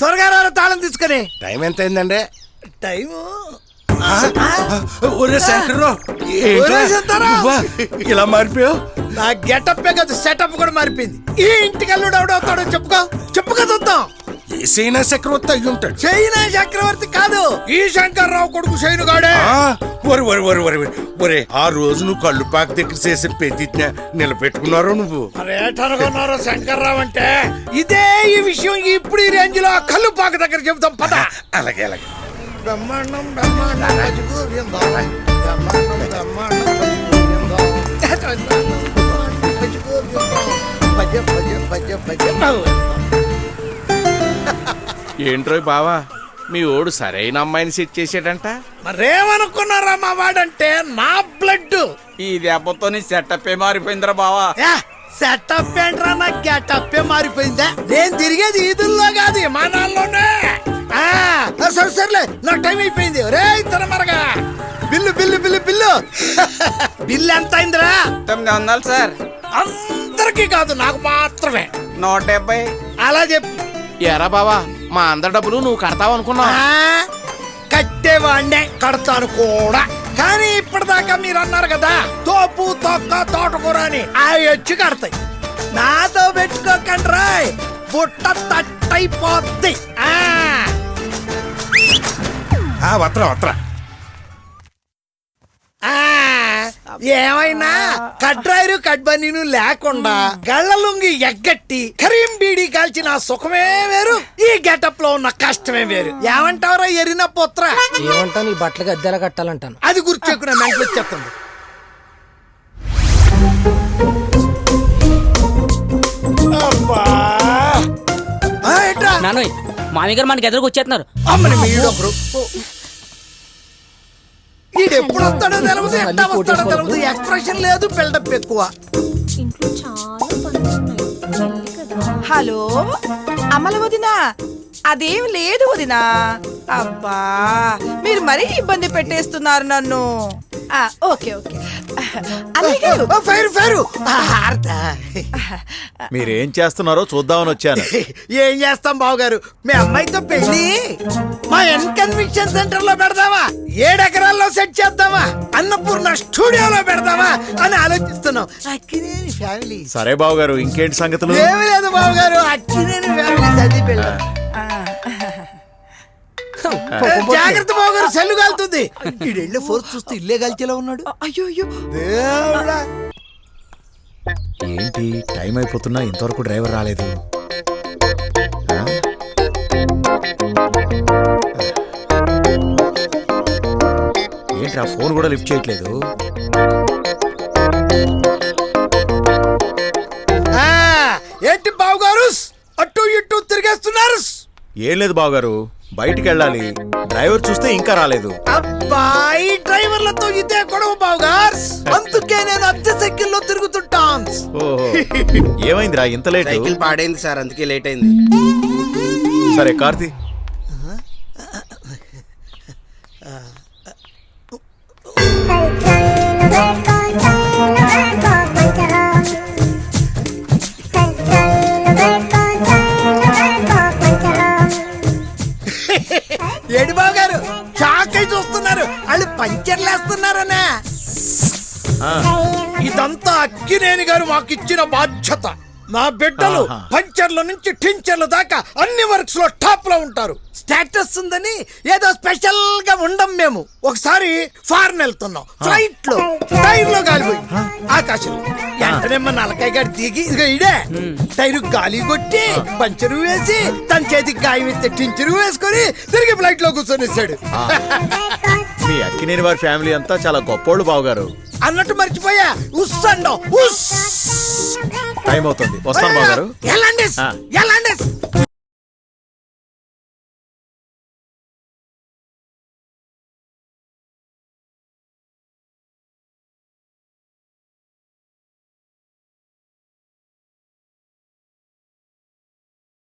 త్వరగా రా తాళం తీసుకుని. టైం ఎంత అయిందండి? టైము ఇలా మారిపోయావు. నా గెటప్ కదా సెటప్ కూడా మారిపోయింది. ఈ ఇంటికి అల్లుడు ఎవడవుతాడో చెప్పుకో చూద్దాం. ఈ చైనా చక్రవర్తి అయ్యి ఉంటాడు. చైనా చక్రవర్తి కాదు, ఈ శంకర్రావు కొడుకు శైనుగాడే. ఒరే ఆ రోజు నువ్వు కళ్ళు పాక దగ్గర చేసే ప్రతిజ్ఞ నిలబెట్టుకున్నారో నువ్వు? మరేటనుకున్నారో శంకర్రావు అంటే ఇదే. ఈ విషయం ఇప్పుడు ఈ రేంజ్ లో కళ్ళు పాక దగ్గర చెబుతాం పద. అలాగే అలాగే. బ్రహ్మాండం బ్రహ్మాండ రాజుకు ఏంట్రోయ్ బావా, మీ ఓడు సరైన అమ్మాయిని సెట్ చేసాడంట. మరేమనుకున్నారా మా వాడంటే నా బ్లడ్. ఈ దెబ్బతో నీ సెటప్ మారిపోయిందిరా బావా. సెటప్ ఏంట్రా, నా గెటప్ మారిపోయిందా? నేను తిరిగేది ఈదుల్లో కాదు విమానాల్లోనే. సర్లే నాకు టైం అయిపోయింది. రే తన మరగా bill bill bill bill bill ఎంత అయిందిరా? 900 సార్. అందరికి కాదు, నాకు మాత్రమే. 170. అలా చెప్పు. ఎరా బావా, మా అందరి డబ్బులు నువ్వు కడతావు అనుకున్నా. కట్టేవాడినే, కడతాను కూడా. కానీ ఇప్పటిదాకా మీరు అన్నారు కదా తోపు తొక్క తోటకూర అని, అవి వచ్చి కడతాయి. నాతో పెట్టుకోకండి రాయ్, బుట్ట తట్టయిపోద్ది. వత్రా ఏమైనా కడ్రాయరు కడ్బనీను లేకుండా గళ్ళలుంగి ఎగ్గట్టి కరీం బీడీ కాల్చిన సుఖమే వేరు, ఈ గెటప్ లో ఉన్న కష్టమే వేరు. ఏమంటావరా ఎరిన పుత్ర? ఏమంటా, నీ బట్టలకి అద్దెలా కట్టాలంటాను. అది గుర్తుకున్నా మెంటలు చెప్తుంది. నానోయ్, మామయ్య గారు మనకి ఎదురుకు వచ్చేస్తున్నారు. అమ్మని మీడొకరు ఎప్పుడు వస్తాడో తెలవదు, ఎట్లా వస్తాడో తెలవదు. ఎక్స్ప్రెషన్ లేదు, బిల్డప్ ఎక్కువ. ఇంట్లో చాలా పనులు ఉన్నాయి కదా. హలో అమల వదినా, అదేం లేదు వదినా. అబ్బా మీరు మరీ ఇబ్బంది పెట్టేస్తున్నారు నన్ను. ఓకే ఓకే మీరేం చేస్తున్నారో చూద్దామని వచ్చాను. ఏం చేస్తాం బావగారు, మీ అమ్మాయితో పెళ్లి మా కన్వెన్షన్ సెంటర్ లో పెడదామా, 7 ఎకరాల్లో సెట్ చేద్దామా, అన్నపూర్ణ స్టూడియోలో పెడదామా అని ఆలోచిస్తున్నాం. అక్కినేని ఫ్యామిలీ. సరే బావగారు, ఇంకేంటి సంగతులు? ఏమీ లేదు బావగారు, అక్కినేని ఫ్యామిలీ చదివి పెళ్ళ. జాగ్రత్త బావగారు, సెల్లు కాలుతుంది. ఈడెళ్ళి ఫోర్స్ చూస్తే ఇల్లే కాల్చేలా ఉన్నాడు. అయ్యో అయ్యో దేవుడా. ఏంటి టైం అయిపోతున్నా ఇంతవరకు డ్రైవర్ రాలేదు? ఏంటి ఆ ఫోన్ కూడా లిఫ్ట్ చేయట్లేదు? ఏంటి బావగారు అటు ఇటు తిరిగేస్తున్నారు? ఏం లేదు బావగారు, బయటికి వెళ్ళాలి. డ్రైవర్ చూస్తే ఇంకా రాలేదు. అబ్బాయి డ్రైవర్లతో ఇదే గొడవ బావగారు, అందుకే నేను అద్దె సైకిల్లో తిరుగుతుంటాను. ఏమైందిరా ఇంత లేట్? సైకిల్ పాడైంది సార్, అందుకే లేట్ అయింది. సరే కార్తీ. ఏడు బావగారు షాక్ అయి చూస్తున్నారు, వాళ్ళు పంచర్లు వేస్తున్నారనే. ఇదంతా అక్కినేని గారు మాకు ఇచ్చిన బాధ్యత. మా బిడ్డలు పంచర్ల నుంచి టించర్ల దాకా అన్ని వర్క్స్ లో టాప్ లో ఉంటారు. స్టేటస్ ఉందని ఏదో స్పెషల్ గా ఉండం మేము. ఒకసారి ఫారెన్ వెళ్తున్నాం, ఫ్లైట్ లో టైర్ లో గాలిపోయి ఆకాశంలో వెంటనే మా నలకాయ గారు దిగి ఇదిగో ఇడే టైరు గాలి కొట్టి పంచరు వేసి తన చేతికి గాయం ఎత్తే టించరు వేసుకొని తిరిగి ఫ్లైట్ లో కూర్చొనిస్తాడు. మీ అక్కినేని వారి ఫ్యామిలీ అంతా చాలా గొప్పోళ్ళు బావగారు. అన్నట్టు మర్చిపోయా, ఉస్ అండం. ఉస్ టైం అవుతుంది, వస్తాను బావగారు. ఎలాండి